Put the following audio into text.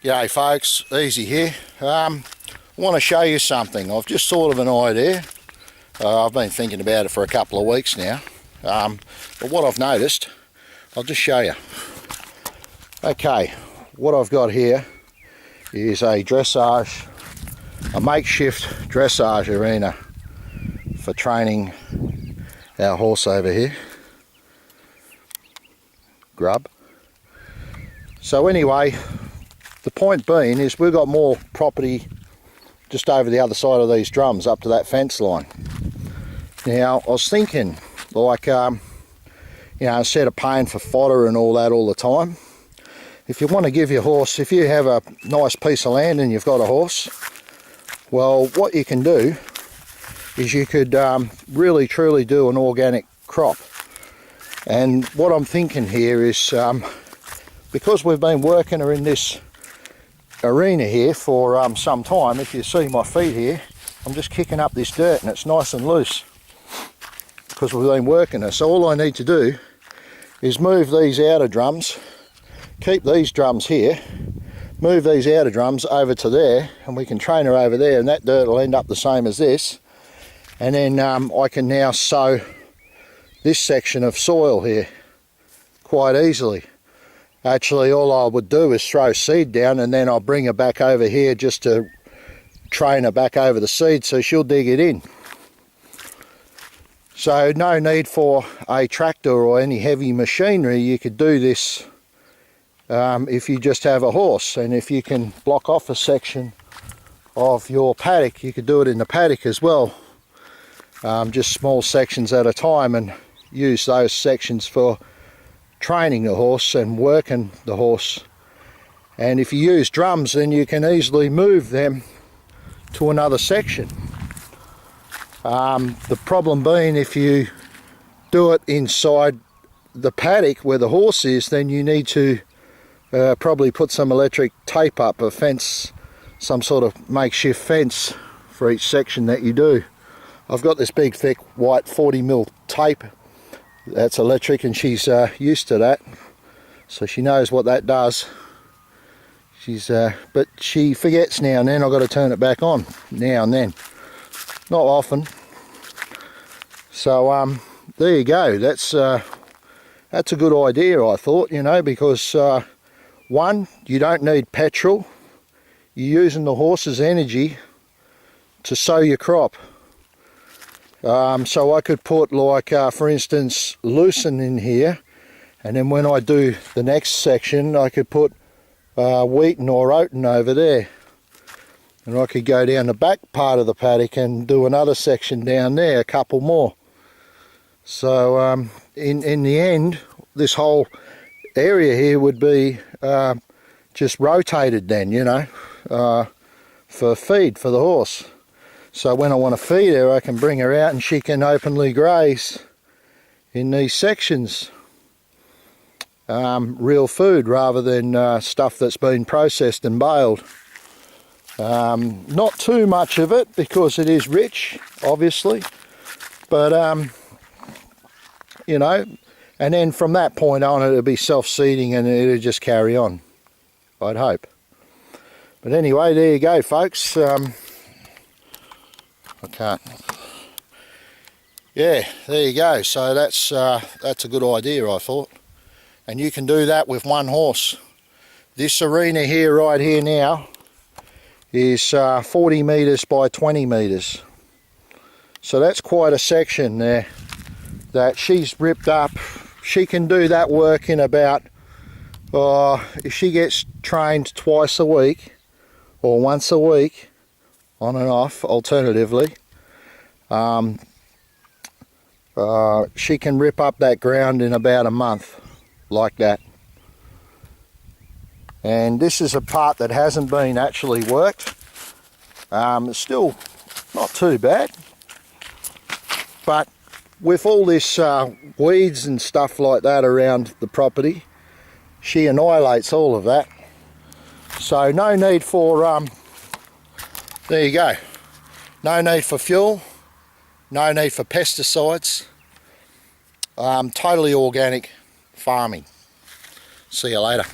G'day folks, Easy here. I want to show you something. I've just thought of an idea. I've been thinking about it for a couple of weeks now. But what I've noticed, I'll just show you. Okay, what I've got here is a makeshift dressage arena for training our horse over here, Grub. So anyway, the point being is we've got more property just over the other side of these drums up to that fence line. Now I was thinking, like, instead of paying for fodder and all that all the time, if you want to give your horse, if you have a nice piece of land and you've got a horse, well, what you can do is you could really truly do an organic crop. And what I'm thinking here is, because we've been working in this arena here for some time, if you see my feet here, I'm just kicking up this dirt and it's nice and loose because we've been working it. So all I need to do is move these outer drums, keep these drums here, move these outer drums over to there, and we can train her over there, and that dirt will end up the same as this. And then I can now sow this section of soil here quite easily. Actually, all I would do is throw seed down, and then I'll bring her back over here just to train her back over the seed so she'll dig it in. So no need for a tractor or any heavy machinery. You could do this if you just have a horse, and if you can block off a section of your paddock, you could do it in the paddock as well, just small sections at a time, and use those sections for training the horse and working the horse. And if you use drums, then you can easily move them to another section. The problem being, if you do it inside the paddock where the horse is, then you need to probably put some electric tape up, a fence, some sort of makeshift fence for each section that you do. I've got this big thick white 40mm tape that's electric, and she's used to that, so she knows what that does. But she forgets now and then. I've got to turn it back on now and then, not often. So there you go. That's a good idea, I thought, because one, you don't need petrol. You're using the horse's energy to sow your crop. So I could put, like, for instance, lucerne in here, and then when I do the next section, I could put wheaten or oaten over there, and I could go down the back part of the paddock and do another section down there, a couple more. So in the end, this whole area here would be just rotated then, for feed for the horse. So when I want to feed her, I can bring her out and she can openly graze in these sections. Real food rather than stuff that's been processed and baled. Not too much of it because it is rich, obviously, but and then from that point on it'll be self-seeding and it'll just carry on, I'd hope. But anyway, there you go, folks. I can't. Yeah, there you go. So that's a good idea, I thought. And you can do that with one horse. This arena here, right here now, is 40 metres by 20 metres. So that's quite a section there that she's ripped up. She can do that work in about, if she gets trained twice a week or once a week, on and off, alternatively, she can rip up that ground in about a month, like that. And this is a part that hasn't been actually worked. It's still not too bad, but with all this weeds and stuff like that around the property, she annihilates all of that. So no need for there you go. No need for fuel, no need for pesticides. Totally organic farming. See you later.